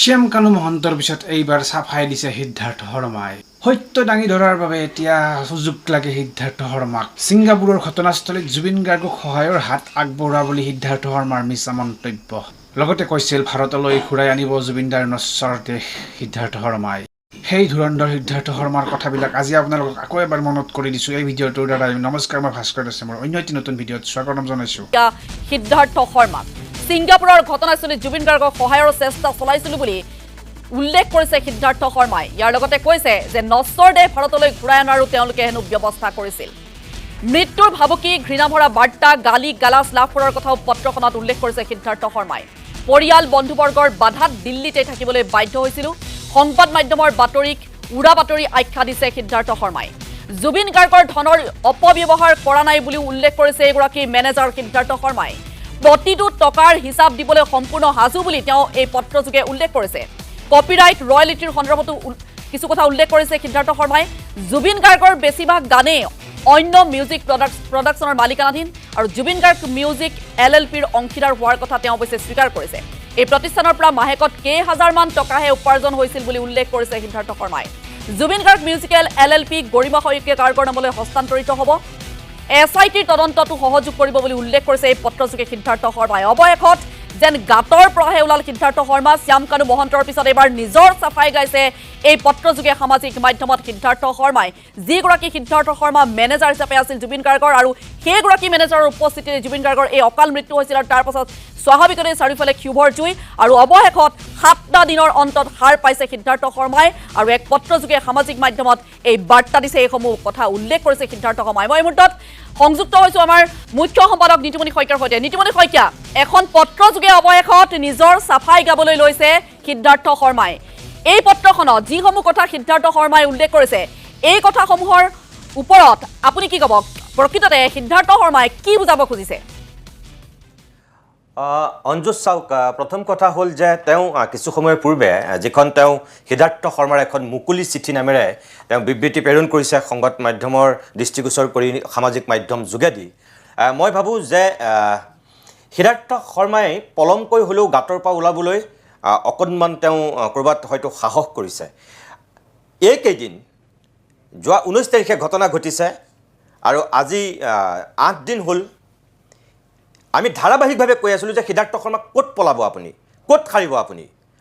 শ্যাম কানু মহন্তৰ পিছত এইবাৰ চাফাই দিছে সিদ্ধাৰ্থ শৰ্মাই। সত্য দাঙি ধৰাৰ বাবে এতিয়া সুযোগ লাগে সিদ্ধাৰ্থ শৰ্মাক। ছিংগাপুৰৰ ঘটনাস্থলীত জুবিন গাৰ্গক সহায়ৰ হাত আগবঢ়োৱা বুলি সিদ্ধাৰ্থ শৰ্মাৰ মিছা মন্তব্য। লগতে কৈছিল ভাৰতলৈ ঘূৰাই আনিব জুবিনদাৰ নশ্বৰ দেশ সিদ্ধাৰ্থ শৰ্মাই। সেই ধুৰন্ধৰ সিদ্ধাৰ্থ শৰ্মাৰ কথাবিলাক আজি আপোনালোকক আকৌ এবাৰ মনত কৰি দিছোঁ এই ভিডিঅ'টোৰ দ্বাৰা। নমস্কাৰ, মই ভাস্কৰ দাস। মোৰ অন্য এটি নতুন ভিডিঅ'ত স্বাগতম জনাইছোঁ। সিদ্ধাৰ্থ শৰ্মা ছিংগাপুৰৰ ঘটনাস্থলীত জুবিন গাৰ্গক সহায়ৰ চেষ্টা চলাইছিল বুলি উল্লেখ কৰিছে সিদ্ধাৰ্থ শৰ্মাই। ইয়াৰ লগতে কৈছে যে নশ্বৰ দেশ ভাৰতলৈ ঘূৰাই অনাৰো তেওঁলোকে হেনো ব্যৱস্থা কৰিছিল। মৃত্যুৰ ভাবুকি, ঘৃণাভৰা বাৰ্তা, গালি গালাজ লাভ কৰাৰ কথাও পত্ৰখনত উল্লেখ কৰিছে সিদ্ধাৰ্থ শৰ্মাই। পৰিয়াল বন্ধুবৰ্গৰ বাধাত দিল্লীতে থাকিবলৈ বাধ্য হৈছিলোঁ। সংবাদ মাধ্যমৰ বাতৰিক উৰা বাতৰি আখ্যা দিছে সিদ্ধাৰ্থ শৰ্মাই। জুবিন গাৰ্গৰ ধনৰ অপব্যৱহাৰ কৰা নাই বুলিও উল্লেখ কৰিছে এগৰাকী মেনেজাৰ সিদ্ধাৰ্থ শৰ্মাই। প্ৰতিটো টকাৰ হিচাপ দিবলৈ সম্পূৰ্ণ সাজু বুলি তেওঁ এই পত্ৰযোগে উল্লেখ কৰিছে। কপিৰাইট ৰয়েলিটিৰ সন্দৰ্ভতো কিছু কথা উল্লেখ কৰিছে সিদ্ধাৰ্থ শৰ্মাই। জুবিন গাৰ্গৰ বেছিভাগ গানেই অন্য মিউজিক প্ৰডাকশ্যনৰ মালিকানাধীন আৰু জুবিন গাৰ্গ মিউজিক LLPৰ অংশীদাৰ হোৱাৰ কথা তেওঁ অৱশ্যে স্বীকাৰ কৰিছে। এই প্ৰতিষ্ঠানৰ পৰা মাহেকত কেইহাজাৰমান টকাহে উপাৰ্জন হৈছিল বুলি উল্লেখ কৰিছে সিদ্ধাৰ্থ শৰ্মাই। জুবিন গাৰ্গ মিউজিকেল LLP গৰিমা শইকীয়া গাৰ্গৰ নামলৈ হস্তান্তৰিত হ'ব। SITৰ তদন্ততো সহযোগ কৰিব বুলি উল্লেখ কৰিছে এই পত্ৰযোগে সিদ্ধাৰ্থ শৰ্মাই। অৱশেষত যেন গাঁতৰ পৰাহে ওলাল সিদ্ধাৰ্থ শৰ্মা। শ্যাম কানু মহন্তৰ পিছত এইবাৰ নিজৰ চাফাই গাইছে এই পত্ৰযোগে সামাজিক মাধ্যমত সিদ্ধাৰ্থ শৰ্মাই। যিগৰাকী সিদ্ধাৰ্থ শৰ্মা মেনেজাৰ হিচাপে আছিল জুবিন গাৰ্গৰ, আৰু সেইগৰাকী মেনেজাৰৰ উপস্থিতিত জুবিন গাৰ্গৰ এই অকাল মৃত্যু হৈছিল আৰু তাৰ পাছত স্বাভাৱিকতে চাৰিওফালে ক্ষোভৰ জুই। আৰু অৱশেষত 7টা দিনৰ অন্তত হাৰ পাইছে সিদ্ধাৰ্থ শৰ্মাই আৰু এক পত্ৰযোগে সামাজিক মাধ্যমত এই বাৰ্তা দিছে। এইসমূহ কথা উল্লেখ কৰিছে সিদ্ধাৰ্থ শৰ্মাই। মই এই মুহূৰ্তত সংযুক্ত হৈছোঁ আমাৰ মুখ্য সম্পাদক নীতিমণি শইকীয়াৰ সৈতে। নীতিমণি শইকীয়া, এখন পত্ৰযোগে অৱশেষত নিজৰ চাফাই গাবলৈ লৈছে সিদ্ধাৰ্থ শৰ্মাই। এই পত্ৰখনত যিসমূহ কথা সিদ্ধাৰ্থ শৰ্মাই উল্লেখ কৰিছে, এই কথাসমূহৰ ওপৰত আপুনি কি ক'ব? প্ৰকৃততে সিদ্ধাৰ্থ শৰ্মাই কি বুজাব খুজিছে? অঞ্জু চাওক, প্ৰথম কথা হ'ল যে তেওঁ কিছু সময়ৰ পূৰ্বে যিখন তেওঁ সিদ্ধাৰ্থ শৰ্মাৰ এখন মুকলি চিঠি নামেৰে তেওঁ বিবৃতি প্ৰেৰণ কৰিছে সংবাদ মাধ্যমৰ দৃষ্টিগোচৰ কৰি সামাজিক মাধ্যম যোগেদি, মই ভাবোঁ যে সিদ্ধাৰ্থ শৰ্মাই পলমকৈ হ'লেও গাঁতৰ পৰা ওলাবলৈ অকণমান তেওঁ ক'ৰবাত হয়তো সাহস কৰিছে। এইকেইদিন যোৱা 19 তাৰিখে ঘটনা ঘটিছে আৰু আজি 8 দিন হ'ল আমি ধাৰাবাহিকভাৱে কৈ আছিলোঁ যে সিদ্ধাৰ্থ শৰ্মা ক'ত পলাব, আপুনি ক'ত সাৰিব,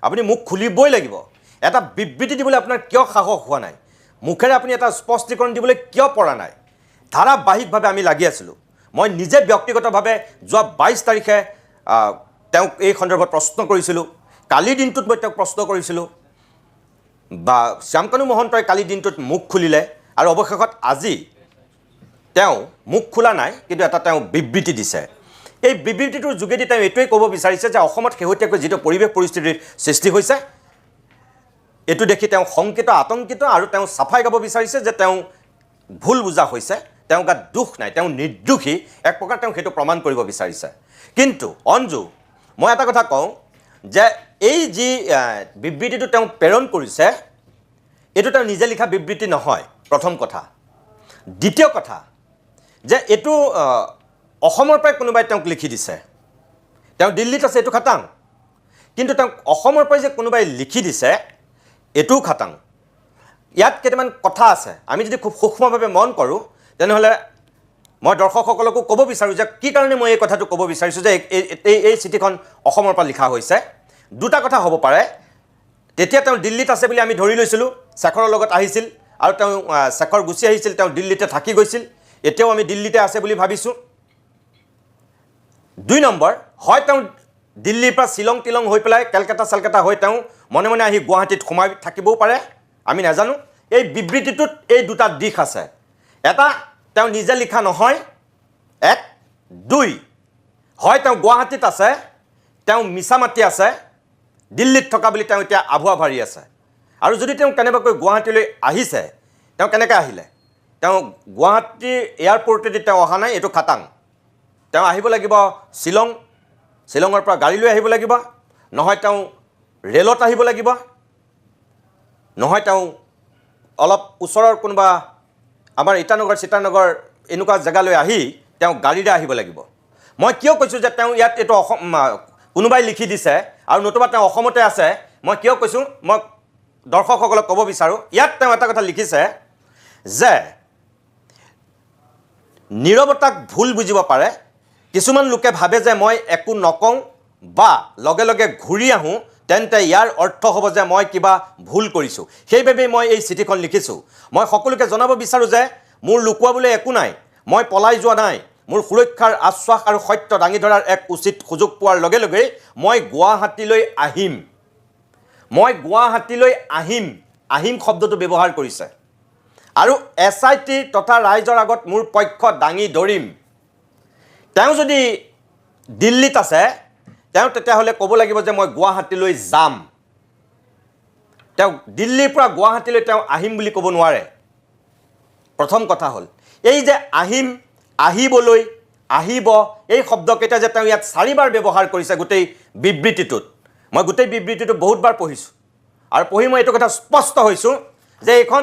আপুনি মুখ খুলিবই লাগিব। এটা বিবৃতি দিবলৈ আপোনাৰ কিয় সাহস হোৱা নাই? মুখেৰে আপুনি এটা স্পষ্টীকৰণ দিবলৈ কিয় পৰা নাই? ধাৰাবাহিকভাৱে আমি লাগি আছিলোঁ। মই নিজে ব্যক্তিগতভাৱে যোৱা 22 তাৰিখে তেওঁক এই সন্দৰ্ভত প্ৰশ্ন কৰিছিলোঁ। কালিৰ দিনটোত মই তেওঁক প্ৰশ্ন কৰিছিলোঁ বা শ্যাম কানু মহন্তই কালিৰ দিনটোত মুখ খুলিলে আৰু অৱশেষত আজি তেওঁ মুখ খোলা নাই, কিন্তু এটা তেওঁ বিবৃতি দিছে। এই বিবৃতিটোৰ যোগেদি তেওঁ এইটোৱে ক'ব বিচাৰিছে যে অসমত শেহতীয়াকৈ যিটো পৰিৱেশ পৰিস্থিতিৰ সৃষ্টি হৈছে, এইটো দেখি তেওঁ শংকিত, আতংকিত আৰু তেওঁ চাফাই গাব বিচাৰিছে যে তেওঁ ভুল বুজা হৈছে, তেওঁ গাত দুখ নাই, তেওঁ নিৰ্দোষী, এক প্ৰকাৰ তেওঁ সেইটো প্ৰমাণ কৰিব বিচাৰিছে। কিন্তু অঞ্জু, মই এটা কথা কওঁ যে এই যি বিবৃতিটো তেওঁ প্ৰেৰণ কৰিছে, এইটো তেওঁ নিজে লিখা বিবৃতি নহয়, প্ৰথম কথা। দ্বিতীয় কথা যে এইটো অসমৰ পৰাই কোনোবাই তেওঁক লিখি দিছে। তেওঁ দিল্লীত আছে, এইটো খাটাং, কিন্তু তেওঁক অসমৰ পৰাই যে কোনোবাই লিখি দিছে এইটোও খাটাং। ইয়াত কেইটামান কথা আছে, আমি যদি খুব সূক্ষ্মভাৱে মন কৰোঁ তেনেহ'লে মই দৰ্শকসকলকো ক'ব বিচাৰোঁ যে কি কাৰণে মই এই কথাটো ক'ব বিচাৰিছোঁ যে এই চিঠিখন অসমৰ পৰা লিখা হৈছে। দুটা কথা হ'ব পাৰে। তেতিয়া তেওঁ দিল্লীত আছে বুলি আমি ধৰি লৈছিলোঁ, শেখৰৰ লগত আহিছিল আৰু তেওঁ শেখৰ গুচি আহিছিল, তেওঁ দিল্লীতে থাকি গৈছিল, এতিয়াও আমি দিল্লীতে আছে বুলি ভাবিছোঁ। 2 নম্বৰ, হয় তেওঁ দিল্লীৰ পৰা শ্বিলং তিলং হৈ পেলাই কেলকাতা হৈ তেওঁ মনে মনে আহি গুৱাহাটীত সোমাই থাকিবও পাৰে, আমি নাজানো। এই বিবৃতিটোত এই দুটা দিশ আছে। এটা, তেওঁ নিজে লিখা নহয়, 1। 2, হয় তেওঁ গুৱাহাটীত আছে, তেওঁ মিছা মাতি আছে, দিল্লীত থকা বুলি তেওঁ এতিয়া আভুৱা ভাৰি আছে। আৰু যদি তেওঁ কেনেবাকৈ গুৱাহাটীলৈ আহিছে, তেওঁ কেনেকৈ আহিলে? তেওঁ গুৱাহাটীৰ এয়াৰপৰ্টেদি তেওঁ অহা নাই, এইটো খাটাং। তেওঁ আহিব লাগিব শ্বিলঙৰ পৰা গাড়ী লৈ আহিব লাগিব, নহয় তেওঁ ৰেলত আহিব লাগিব, নহয় তেওঁ অলপ ওচৰৰ কোনোবা আমাৰ ইটানগৰ চিটানগৰ এনেকুৱা জেগালৈ আহি তেওঁ গাড়ীৰে আহিব লাগিব। মই কিয় কৈছোঁ যে তেওঁ ইয়াত এইটো কোনোবাই লিখি দিছে আৰু নতুবা তেওঁ অসমতে আছে, মই কিয় কৈছোঁ মই দৰ্শকসকলক ক'ব বিচাৰোঁ ইয়াত তেওঁ এটা কথা লিখিছে যে নীৰৱতাক ভুল বুজিব পাৰে কিছুমান লোকে ভাবে যে মই একো নকওঁ বা লগে লগে ঘূৰি আহোঁ তেন্তে ইয়াৰ অৰ্থ হ'ব যে মই কিবা ভুল কৰিছোঁ সেইবাবেই মই এই চিঠিখন লিখিছোঁ মই সকলোকে জনাব বিচাৰোঁ যে মোৰ লুকুৱাবলৈ একো নাই মই পলাই যোৱা নাই মোৰ সুৰক্ষাৰ আশ্বাস আৰু সত্য দাঙি ধৰাৰ এক উচিত সুযোগ পোৱাৰ লগে লগেই মই গুৱাহাটীলৈ আহিম আহিম শব্দটো ব্যৱহাৰ কৰিছে আৰু SIT তথা ৰাইজৰ আগত মোৰ পক্ষ দাঙি ধৰিম তেওঁ যদি দিল্লীত আছে তেওঁ তেতিয়াহ'লে ক'ব লাগিব যে মই গুৱাহাটীলৈ যাম তেওঁ দিল্লীৰ পৰা গুৱাহাটীলৈ তেওঁ আহিম বুলি ক'ব নোৱাৰে প্ৰথম কথা হ'ল এই যে আহিম আহিবলৈ আহিব এই শব্দকেইটা যে তেওঁ ইয়াত 4বাৰ ব্যৱহাৰ কৰিছে গোটেই বিবৃতিটোত মই গোটেই বিবৃতিটো বহুতবাৰ পঢ়িছোঁ আৰু পঢ়ি মই এইটো কথা স্পষ্ট হৈছোঁ যে এইখন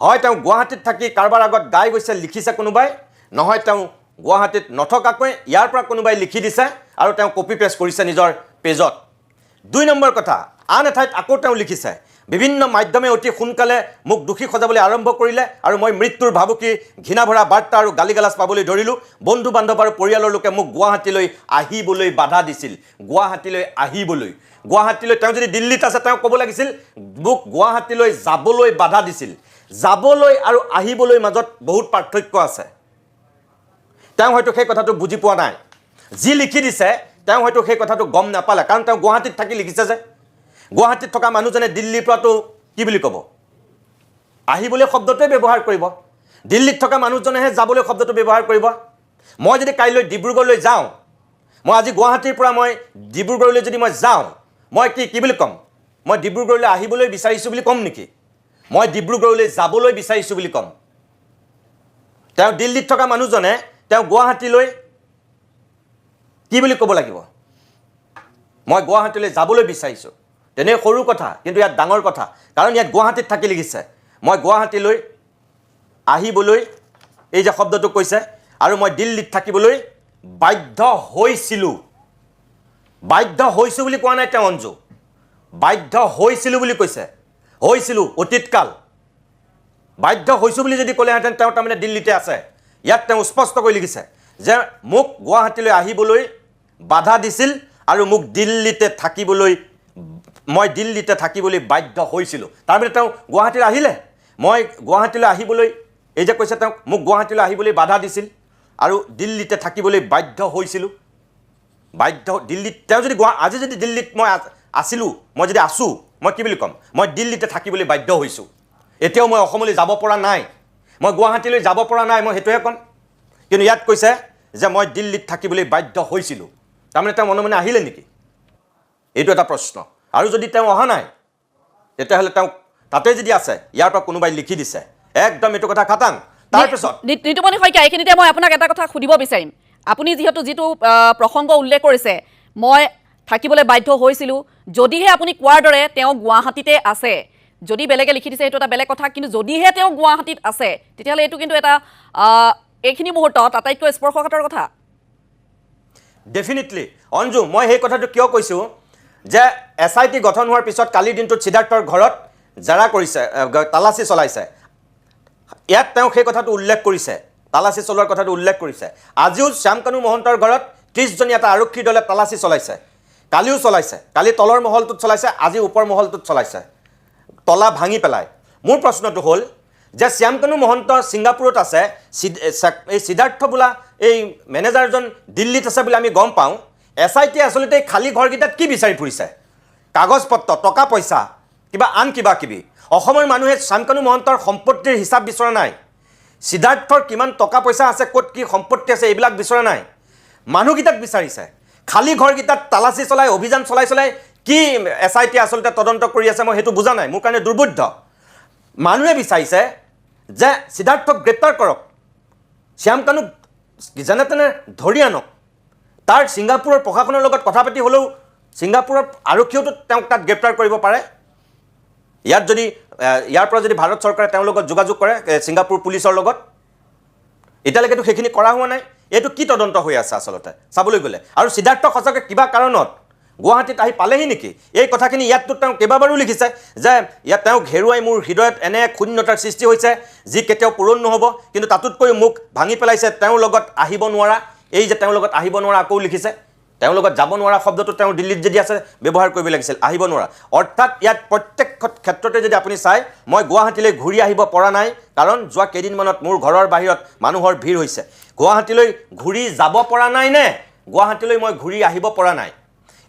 হয় তেওঁ গুৱাহাটীত থাকি কাৰোবাৰ আগত গাই গৈছে লিখিছে কোনোবাই নহয় তেওঁ গুৱাহাটীত নথকাকৈ ইয়াৰ পৰা কোনোবাই লিখি দিছে আৰু তেওঁ কপি পেষ্ট কৰিছে নিজৰ পেজত 2 নম্বৰ কথা আন এঠাইত আকৌ তেওঁ লিখিছে বিভিন্ন মাধ্যমে অতি সোনকালে মোক দোষী সজাবলৈ আৰম্ভ কৰিলে আৰু মই মৃত্যুৰ ভাবুকি ঘৃণাভৰা বাৰ্তা আৰু গালিগালাজ পাবলৈ ধৰিলোঁ বন্ধু বান্ধৱ আৰু পৰিয়ালৰ লোকে মোক গুৱাহাটীলৈ আহিবলৈ বাধা দিছিল গুৱাহাটীলৈ তেওঁ যদি দিল্লীত আছে তেওঁ ক'ব লাগিছিল মোক গুৱাহাটীলৈ যাবলৈ বাধা দিছিল যাবলৈ আৰু আহিবলৈ মাজত বহুত পাৰ্থক্য আছে তেওঁ হয়তো সেই কথাটো বুজি পোৱা নাই যি লিখি দিছে তেওঁ হয়তো সেই কথাটো গম নাপালে কাৰণ তেওঁ গুৱাহাটীত থাকি লিখিছে যে গুৱাহাটীত থকা মানুহজনে দিল্লীৰ পৰাতো কি বুলি ক'ব আহিবলৈ শব্দটোৱে ব্যৱহাৰ কৰিব দিল্লীত থকা মানুহজনেহে যাবলৈ শব্দটো ব্যৱহাৰ কৰিব মই যদি কাইলৈ ডিব্ৰুগড়লৈ যাওঁ মই আজি গুৱাহাটীৰ পৰা মই ডিব্ৰুগড়লৈ যদি মই যাওঁ মই কি বুলি ক'ম মই ডিব্ৰুগড়লৈ আহিবলৈ বিচাৰিছোঁ বুলি ক'ম নেকি মই ডিব্ৰুগড়লৈ যাবলৈ বিচাৰিছোঁ বুলি ক'ম তেওঁ দিল্লীত থকা মানুহজনে তেওঁ গুৱাহাটীলৈ কি বুলি ক'ব লাগিব মই গুৱাহাটীলৈ যাবলৈ বিচাৰিছোঁ তেনে সৰু কথা কিন্তু ইয়াত ডাঙৰ কথা কাৰণ ইয়াত গুৱাহাটীত থাকি লিখিছে মই গুৱাহাটীলৈ আহিবলৈ এই যে শব্দটো কৈছে আৰু মই দিল্লীত থাকিবলৈ বাধ্য হৈছিলোঁ বুলি কোৱা নাই তেওঁ অঞ্জু বাধ্য হৈছিলোঁ বুলি কৈছে হৈছিলোঁ অতীতকাল বাধ্য হৈছোঁ বুলি যদি ক'লেহেঁতেন তেওঁ তাৰমানে দিল্লীতে আছে ইয়াত তেওঁ স্পষ্টকৈ লিখিছে যে মোক গুৱাহাটীলৈ আহিবলৈ বাধা দিছিল আৰু মোক মই দিল্লীতে থাকিবলৈ বাধ্য হৈছিলোঁ তাৰমানে তেওঁ গুৱাহাটীলৈ আহিলে মই গুৱাহাটীলৈ আহিবলৈ এই যে কৈছে তেওঁ মোক গুৱাহাটীলৈ আহিবলৈ বাধা দিছিল আৰু দিল্লীতে থাকিবলৈ বাধ্য হৈছিলোঁ দিল্লীত তেওঁ যদি আজি যদি দিল্লীত মই আছিলোঁ মই যদি আছোঁ মই কি বুলি ক'ম মই দিল্লীতে থাকিবলৈ বাধ্য হৈছোঁ এতিয়াও মই অসমলৈ যাব পৰা নাই মই গুৱাহাটীলৈ যাব পৰা নাই মই সেইটোহে ক'ম কিন্তু ইয়াত কৈছে যে মই দিল্লীত থাকিবলৈ বাধ্য হৈছিলোঁ তাৰমানে তেওঁ মনে মনে আহিলে নেকি এইটো এটা প্ৰশ্ন আৰু যদি তেওঁ অহা নাই তেতিয়াহ'লে তেওঁ তাতে যদি আছে ইয়াৰ পৰা কোনোবাই লিখি দিছে একদম এইটো কথা খাটাং তাৰপিছত নিতুমণি শইকীয়া এইখিনিতে মই আপোনাক এটা কথা সুধিব বিচাৰিম আপুনি যিটো প্ৰসংগ উল্লেখ কৰিছে মই থাকিবলৈ বাধ্য হৈছিলোঁ যদিহে আপুনি কোৱাৰ দৰে তেওঁ গুৱাহাটীতে আছে যদি বেলেগে লিখি দিছে সেইটো এটা বেলেগ কথা কিন্তু যদিহে তেওঁ গুৱাহাটীত আছে তেতিয়াহ'লে এইটো কিন্তু এটা এইখিনি মুহূৰ্তত আটাইতকৈ স্পৰ্শকাতৰ কথা ডেফিনেটলি অঞ্জু মই সেই কথাটো কিয় কৈছোঁ যে SIT গঠন হোৱাৰ পিছত কালিৰ দিনটোত সিদ্ধাৰ্থৰ ঘৰত জেৰা কৰিছে তালাচী চলাইছে ইয়াত তেওঁ সেই কথাটো উল্লেখ কৰিছে তালাচী চলোৱাৰ কথাটো উল্লেখ কৰিছে আজিও শ্যামকানু মহন্তৰ ঘৰত 30জনীয়া এটা আৰক্ষী দলে তালাচী চলাইছে কালিও চলাইছে কালি তলৰ মহলটোত চলাইছে আজি ওপৰ মহলটোত চলাইছে তলা ভাঙি পেলাই মোৰ প্ৰশ্নটো হ'ল যে শ্যামকানু মহন্ত ছিংগাপুৰত আছে এই সিদ্ধাৰ্থ বোলা এই মেনেজাৰজন দিল্লীত আছে বুলি আমি গম পাওঁ SIT আচলতে খালী ঘৰকেইটাত কি বিচাৰি ফুৰিছে কাগজ পত্ৰ টকা পইচা কিবা আন কিবা কিবি অসমৰ মানুহে শ্যামকানু মহন্তৰ সম্পত্তিৰ হিচাপ বিচৰা নাই সিদ্ধাৰ্থৰ কিমান টকা পইচা আছে ক'ত কি সম্পত্তি আছে এইবিলাক বিচৰা নাই মানুহকেইটাক বিচাৰিছে খালী ঘৰকেইটাত তালাচী চলাই অভিযান চলাই কি SIT আচলতে তদন্ত কৰি আছে মই সেইটো বুজা নাই মোৰ কাৰণে দুৰ্বোধ্য মানুহে বিচাৰিছে যে সিদ্ধাৰ্থক গ্ৰেপ্তাৰ কৰক শ্যামকানুক যেনে তেনে ধৰি আনক তাৰ ছিংগাপুৰৰ প্ৰশাসনৰ লগত কথা পাতি হ'লেও ছিংগাপুৰৰ আৰক্ষীয়েও তেওঁক তাত গ্ৰেপ্তাৰ কৰিব পাৰে ইয়াৰ পৰা যদি ভাৰত চৰকাৰে তেওঁৰ লগত যোগাযোগ কৰে ছিংগাপুৰ পুলিচৰ লগত এতিয়ালৈকেতো সেইখিনি কৰা হোৱা নাই এইটো কি তদন্ত হৈ আছে আচলতে চাবলৈ গ'লে আৰু সিদ্ধাৰ্থ সঁচাকৈ কিবা কাৰণত গুৱাহাটীত আহি পালেহি নেকি এই কথাখিনি ইয়াততো তেওঁ কেইবাবাৰো লিখিছে যে ইয়াত তেওঁক হেৰুৱাই মোৰ হৃদয়ত এনে এক শূন্যতাৰ সৃষ্টি হৈছে যি কেতিয়াও পূৰণ নহ'ব কিন্তু তাতোতকৈ মোক ভাঙি পেলাইছে তেওঁৰ লগত আহিব নোৱাৰা এই যে তেওঁৰ লগত আহিব নোৱাৰা আকৌ লিখিছে তেওঁৰ লগত যাব নোৱাৰা শব্দটো তেওঁ দিল্লীত যদি আছে ব্যৱহাৰ কৰিব লাগিছিল আহিব নোৱাৰা অৰ্থাৎ ইয়াত প্ৰত্যেক ক্ষেত্ৰতে যদি আপুনি চায় মই গুৱাহাটীলৈ ঘূৰি আহিব পৰা নাই কাৰণ যোৱা কেইদিনমানত মোৰ ঘৰৰ বাহিৰত মানুহৰ ভিৰ হৈছে গুৱাহাটীলৈ ঘূৰি যাব পৰা নাই নে গুৱাহাটীলৈ মই ঘূৰি আহিব পৰা নাই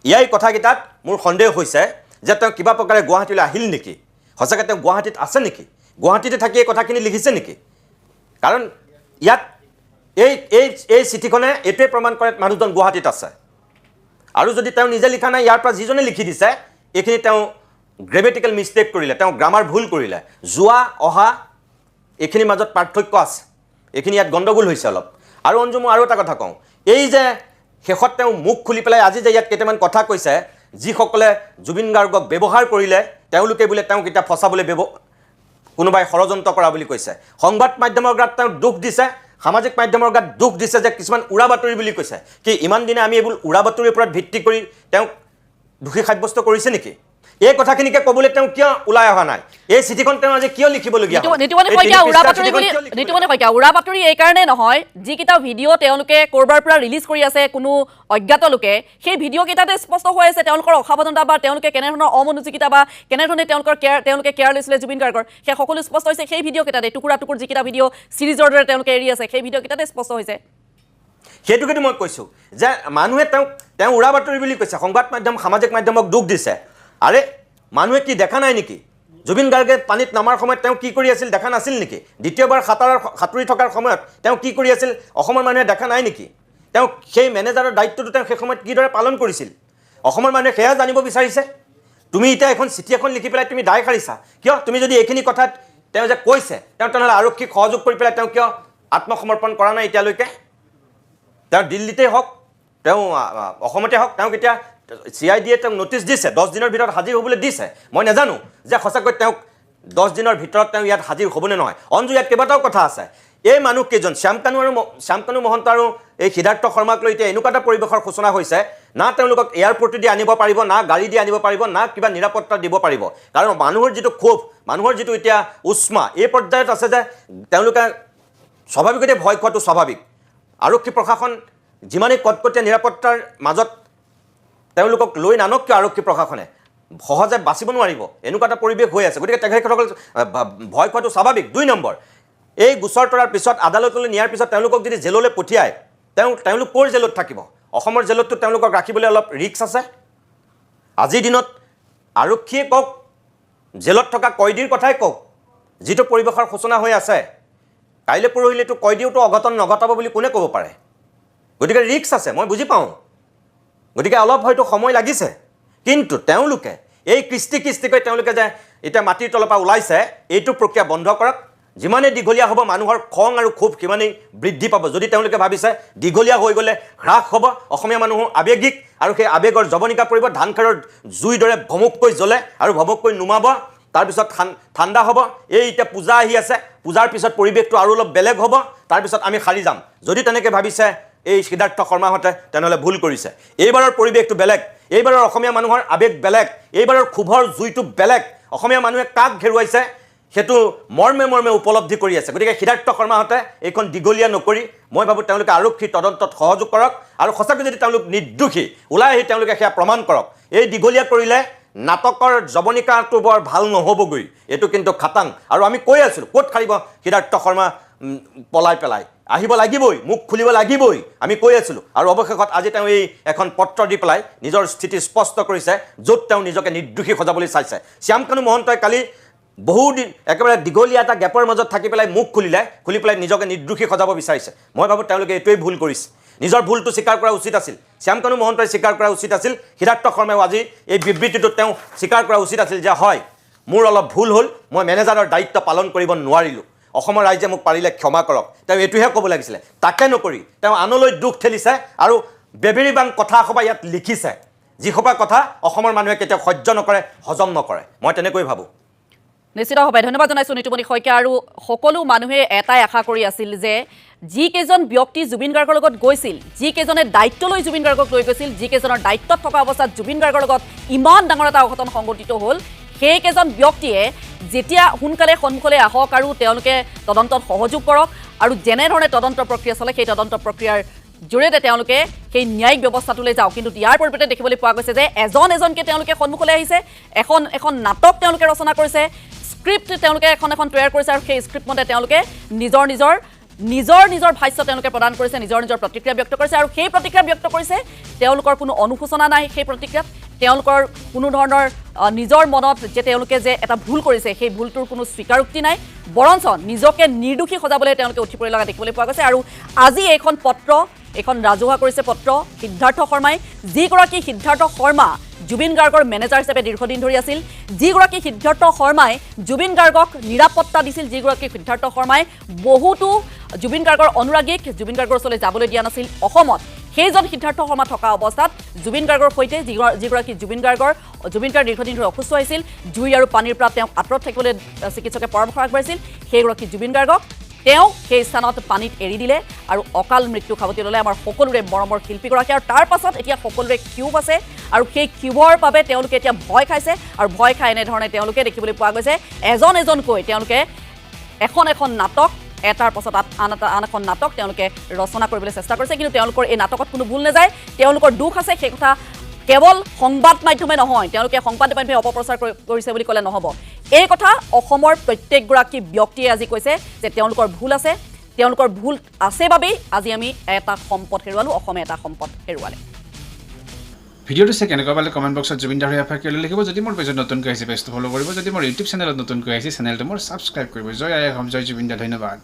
ইয়াৰ কথাকেইটাত মোৰ সন্দেহ হৈছে যে তেওঁ কিবা প্ৰকাৰে গুৱাহাটীলৈ আহিল নেকি সঁচাকৈ তেওঁ গুৱাহাটীত আছে নেকি গুৱাহাটীতে থাকি এই কথাখিনি লিখিছে নেকি কাৰণ ইয়াত এই চিঠিখনে এইটোৱে প্ৰমাণ কৰে মানুহজন গুৱাহাটীত আছে আৰু যদি তেওঁ নিজে লিখা নাই ইয়াৰ পৰা যিজনে লিখি দিছে এইখিনি তেওঁ গ্ৰেমেটিকেল মিষ্টেক কৰিলে তেওঁ গ্ৰামাৰ ভুল কৰিলে যোৱা অহা এইখিনিৰ মাজত পাৰ্থক্য আছে এইখিনি ইয়াত গণ্ডগোল হৈছে অলপ আৰু অঞ্জু মই আৰু এটা কথা কওঁ এই যে শেষত তেওঁ মুখ খুলি পেলাই আজি যে ইয়াত কেইটামান কথা কৈছে যিসকলে জুবিন গাৰ্গক ব্যৱহাৰ কৰিলে তেওঁলোকে বোলে তেওঁক এতিয়া ফচাবলৈ কোনোবাই ষড়যন্ত্ৰ কৰা বুলি কৈছে সংবাদ মাধ্যমৰ গাত তেওঁ দুখ দিছে সামাজিক মাধ্যমৰ গাত দুখ দিছে যে কিছুমান উৰা বাতৰি বুলি কৈছে কি ইমান দিনে আমি এইবোৰ উৰা বাতৰিৰ ওপৰত ভিত্তি কৰি তেওঁক দোষী সাব্যস্ত কৰিছে নেকি এই কথাখিনিকে ক'বলৈ তেওঁ কিয় ওলাই অহা নাই এই চিঠিখন তেওঁ আজি কিয় লিখিবলগীয়া নীতিমণি শইকীয়া উৰা বাতৰি এই কাৰণে নহয় যিকেইটা ভিডিঅ' তেওঁলোকে ক'ৰবাৰ পৰা ৰিলিজ কৰি আছে কোনো অজ্ঞাত লোকে সেই ভিডিঅ' কেইটাতে স্পষ্ট হৈ আছে তেওঁলোকৰ অসাৱধানতা বা তেওঁলোকে কেনেধৰণৰ অমনোযোগিতা বা কেনেধৰণে তেওঁলোকে কেয়াৰ লৈছিলে জুবিন গাৰ্গৰ সেই সকলো স্পষ্ট হৈছে সেই ভিডিঅ' কেইটাতে টুকুৰা টুকুৰ যিকেইটা ভিডিঅ' চিৰিজৰ দৰে তেওঁলোকে এৰি আছে সেই ভিডিঅ' কেইটাতে স্পষ্ট হৈছে সেইটোকেতো মই কৈছোঁ যে মানুহে তেওঁ উৰা বাতৰি বুলি কৈছে সংবাদ মাধ্যম সামাজিক মাধ্যমক দুখ দিছে আৰে মানুহে কি দেখা নাই নেকি জুবিন গাৰ্গে পানীত নামাৰ সময়ত তেওঁ কি কৰি আছিল দেখা নাছিল নেকি দ্বিতীয়বাৰ সাঁতুৰি থকাৰ সময়ত তেওঁ কি কৰি আছিল অসমৰ মানুহে দেখা নাই নেকি তেওঁ সেই মেনেজাৰৰ দায়িত্বটো তেওঁ সেই সময়ত কিদৰে পালন কৰিছিল অসমৰ মানুহে সেয়া জানিব বিচাৰিছে তুমি এতিয়া এখন চিঠি এখন লিখি পেলাই তুমি দায় সাৰিছা কিয় তুমি যদি এইখিনি কথাত তেওঁ যে কৈছে তেওঁ তেনেহ'লে আৰক্ষীক সহযোগ কৰি পেলাই তেওঁ কিয় আত্মসমৰ্পণ কৰা নাই এতিয়ালৈকে তেওঁ দিল্লীতেই হওক তেওঁ অসমতে হওক তেওঁক এতিয়া CIDয়ে তেওঁক নটিচ দিছে 10 দিনৰ ভিতৰত হাজিৰ হ'বলৈ দিছে মই নাজানো যে সঁচাকৈ তেওঁক 10 দিনৰ ভিতৰত তেওঁ ইয়াত হাজিৰ হ'বনে নহয় অঞ্জু ইয়াত কেইবাটাও কথা আছে এই মানুহকেইজন শ্যামকানু মহন্ত আৰু এই সিদ্ধাৰ্থ শৰ্মাক লৈ এতিয়া এনেকুৱা এটা পৰিৱেশৰ সূচনা হৈছে না তেওঁলোকক এয়াৰপৰ্ট দি আনিব পাৰিব না গাড়ী দি আনিব পাৰিব না কিবা নিৰাপত্তা দিব পাৰিব কাৰণ মানুহৰ যিটো ক্ষোভ মানুহৰ যিটো এতিয়া উষ্মা এই পৰ্যায়ত আছে যে তেওঁলোকে স্বাভাৱিকতে ভয় খোৱাটো স্বাভাৱিক আৰক্ষী প্ৰশাসন যিমানেই কটকটীয়া নিৰাপত্তাৰ মাজত তেওঁলোকক লৈ নানক কিয় আৰক্ষী প্ৰশাসনে সহজে বাচিব নোৱাৰিব এনেকুৱা এটা পৰিৱেশ হৈ আছে গতিকে তেখেতসকল ভয় খোৱাটো স্বাভাৱিক 2 নম্বৰ এই গোচৰ তৰাৰ পিছত আদালতলৈ নিয়াৰ পিছত তেওঁলোকক যদি জেললৈ পঠিয়ায় তেওঁলোক ক'ৰ জেলত থাকিব অসমৰ জেলততো তেওঁলোকক ৰাখিবলৈ অলপ ৰিস্ক আছে আজিৰ দিনত আৰক্ষীয়ে কওক জেলত থকা কয়দীৰ কথাই কওক যিটো পৰিৱেশৰ সূচনা হৈ আছে কাইলৈ পৰহিলেতো কয়দীওতো অঘটন নঘটাব বুলি কোনে ক'ব পাৰে গতিকে ৰিস্ক আছে মই বুজি পাওঁ গতিকে অলপ হয়তো সময় লাগিছে কিন্তু তেওঁলোকে এই কৃষ্টিকৈ তেওঁলোকে যে এতিয়া মাটিৰ তলৰ পৰা ওলাইছে এইটো প্ৰক্ৰিয়া বন্ধ কৰক যিমানে দীঘলীয়া হ'ব মানুহৰ খং আৰু ক্ষোভ সিমানেই বৃদ্ধি পাব যদি তেওঁলোকে ভাবিছে দীঘলীয়া হৈ গ'লে হ্ৰাস হ'ব অসমীয়া মানুহৰ আৱেগিক আৰু সেই আৱেগৰ জৱনিকা পৰিব ধানখেৰৰ জুইৰ দৰে ভমুককৈ জ্বলে আৰু ভমুককৈ নুমাব তাৰপিছত ঠাণ্ডা হ'ব এই এতিয়া পূজা আহি আছে পূজাৰ পিছত পৰিৱেশটো আৰু অলপ বেলেগ হ'ব তাৰপিছত আমি সাৰি যাম যদি তেনেকৈ ভাবিছে এই সিদ্ধাৰ্থ শৰ্মাহঁতে তেনেহ'লে ভুল কৰিছে এইবাৰৰ পৰিৱেশটো বেলেগ এইবাৰৰ অসমীয়া মানুহৰ আৱেগ বেলেগ এইবাৰৰ ক্ষোভৰ জুইটো বেলেগ অসমীয়া মানুহে কাক ঘেৰুৱাইছে সেইটো মৰ্মে উপলব্ধি কৰি আছে গতিকে সিদ্ধাৰ্থ শৰ্মাহঁতে এইখন দীঘলীয়া নকৰি মই ভাবোঁ তেওঁলোকে আৰক্ষীৰ তদন্তত সহযোগ কৰক আৰু সঁচাকৈ যদি তেওঁলোক নিৰ্দোষী ওলাই আহি তেওঁলোকে সেয়া প্ৰমাণ কৰক এই দীঘলীয়া কৰিলে নাটকৰ জৱনিকাটো বৰ ভাল নহ'বগৈ এইটো কিন্তু খাটাং আৰু আমি কৈ আছিলোঁ ক'ত সাৰিব সিদ্ধাৰ্থ শৰ্মা পলাই পেলাই আহিব লাগিবই মুখ খুলিব লাগিবই আমি কৈ আছিলোঁ আৰু অৱশেষত আজি তেওঁ এই এখন পত্ৰ দি পেলাই নিজৰ স্থিতি স্পষ্ট কৰিছে য'ত তেওঁ নিজকে নিৰ্দোষী সজাবলৈ চাইছে শ্যামকানু মহন্তই কালি বহুদিন একেবাৰে দীঘলীয়া এটা গেপৰ মাজত থাকি পেলাই মুখ খুলি পেলাই নিজকে নিৰ্দোষী সজাব বিচাৰিছে মই ভাবোঁ তেওঁলোকে এইটোৱেই ভুল কৰিছে নিজৰ ভুলটো স্বীকাৰ কৰা উচিত আছিল শ্যামকানু মহন্তই স্বীকাৰ কৰা উচিত আছিল সিদ্ধাৰ্থ শৰ্মাও আজি এই বিবৃতিটোত তেওঁ স্বীকাৰ কৰা উচিত আছিল যে হয় মোৰ অলপ ভুল হ'ল মই মেনেজাৰৰ দায়িত্ব পালন কৰিব নোৱাৰিলোঁ অসমৰ ৰাইজে মোক পাৰিলে ক্ষমা কৰক তেওঁ এইটোহে ক'ব লাগিছিলে তাকে নকৰি তেওঁ আনলৈ দুখ ঠেলিছে আৰু বেবেৰিবাং কথা সবাই ইয়াত লিখিছে যিসোপা কথা অসমৰ মানুহে কেতিয়াও সহ্য নকৰে হজম নকৰে মই তেনেকৈ ভাবোঁ নিশ্চিতভাৱে ধন্যবাদ জনাইছোঁ নিতুমণি শইকীয়া। আৰু সকলো মানুহে এটাই আশা কৰি আছিল যে যিকেইজন ব্যক্তি জুবিন গাৰ্গৰ লগত গৈছিল, যিকেইজনে দায়িত্ব লৈ জুবিন গাৰ্গক লৈ গৈছিল, যিকেইজনৰ দায়িত্বত থকা অৱস্থাত জুবিন গাৰ্গৰ লগত ইমান ডাঙৰ এটা অঘটন সংঘটিত হ'ল, সেইকেইজন ব্যক্তিয়ে যেতিয়া সোনকালে সন্মুখলৈ আহক আৰু তেওঁলোকে তদন্তত সহযোগ কৰক আৰু যেনেধৰণে তদন্ত প্ৰক্ৰিয়া চলে সেই তদন্ত প্ৰক্ৰিয়াৰ জৰিয়তে তেওঁলোকে সেই ন্যায়িক ব্যৱস্থাটোলৈ যাওক। কিন্তু ইয়াৰ পৰিৱৰ্তে দেখিবলৈ পোৱা গৈছে যে এজনকৈ তেওঁলোকে সন্মুখলৈ আহিছে, এখন নাটক তেওঁলোকে ৰচনা কৰিছে, স্ক্ৰিপ্ট তেওঁলোকে এখন তৈয়াৰ কৰিছে আৰু সেই স্ক্ৰিপ্ট মতে তেওঁলোকে নিজৰ ভাষ্য তেওঁলোকে প্ৰদান কৰিছে, নিজৰ প্ৰতিক্ৰিয়া ব্যক্ত কৰিছে আৰু সেই প্ৰতিক্ৰিয়া ব্যক্ত কৰিছে তেওঁলোকৰ কোনো অনুশোচনা নাই। সেই প্ৰতিক্ৰিয়াত তেওঁলোকৰ কোনো ধৰণৰ নিজৰ মনত যে তেওঁলোকে যে এটা ভুল কৰিছে সেই ভুলটোৰ কোনো স্বীকাৰোক্তি নাই, বৰঞ্চ নিজকে নিৰ্দোষী সজাবলৈ তেওঁলোকে উঠি পৰি লগা দেখিবলৈ পোৱা গৈছে। আৰু আজি এইখন ৰাজহুৱা কৰিছে পত্ৰ সিদ্ধাৰ্থ শৰ্মাই, যিগৰাকী সিদ্ধাৰ্থ শৰ্মা জুবিন গাৰ্গৰ মেনেজাৰ হিচাপে দীৰ্ঘদিন ধৰি আছিল, যিগৰাকী সিদ্ধাৰ্থ শৰ্মাই জুবিন গাৰ্গক নিৰাপত্তা দিছিল, যিগৰাকী সিদ্ধাৰ্থ শৰ্মাই বহুতো জুবিন গাৰ্গৰ অনুৰাগীক জুবিন গাৰ্গৰ ওচৰলৈ যাবলৈ দিয়া নাছিল অসমত, সেইজন সিদ্ধাৰ্থ শৰ্মা থকা অৱস্থাত জুবিন গাৰ্গৰ সৈতে যিগৰাকী জুবিন গাৰ্গ দীৰ্ঘদিন ধৰি অসুস্থ হৈছিল, জুই আৰু পানীৰ পৰা তেওঁক আঁতৰত থাকিবলৈ চিকিৎসকে পৰামৰ্শ আগবঢ়াইছিল, সেইগৰাকী জুবিন গাৰ্গক তেওঁ সেই স্থানত পানীত এৰি দিলে আৰু অকাল মৃত্যু সাৱটি ল'লে আমাৰ সকলোৰে মৰমৰ শিল্পীগৰাকী। আৰু তাৰ পাছত এতিয়া সকলোৰে ক্ষোভ আছে আৰু সেই ক্ষোভৰ বাবে তেওঁলোকে এতিয়া ভয় খাইছে আৰু ভয় খাই এনেধৰণে তেওঁলোকে দেখিবলৈ পোৱা গৈছে এজনকৈ তেওঁলোকে এখন নাটক এটাৰ পাছত আন এখন নাটক তেওঁলোকে ৰচনা কৰিবলৈ চেষ্টা কৰিছে। কিন্তু তেওঁলোকৰ এই নাটকত কোনো ভুল নাযায়, তেওঁলোকৰ দুখ আছে, সেই কথা কেৱল সংবাদ মাধ্যমে নহয়, তেওঁলোকে সংবাদ মাধ্যমে অপপ্ৰচাৰ কৰিছে বুলি ক'লে নহ'ব। এই কথা অসমৰ প্ৰত্যেকগৰাকী ব্যক্তিয়ে আজি কৈছে যে তেওঁলোকৰ ভুল আছে, তেওঁলোকৰ ভুল আছে বাবেই আজি আমি এটা সম্পদ হেৰুৱালোঁ, অসমে এটা সম্পদ হেৰুৱালে। ভিডিঅ'টো চাই কেনেকুৱা পালে কমেণ্ট বক্সত জুবিন দাৰ এফাকিয়ালৈ লিখিব। যদি মোৰ পেজত নতুনকৈ আহিছে পেজটো ফ'ল' কৰিব, যদি মোৰ ইউটিউব চেনেলত নতুনকৈ আহিছে চেনেলটো মোৰ ছাবস্ক্ৰাইব কৰিব। জয় আই অসম, জয় জুবিন দা, ধন্যবাদ।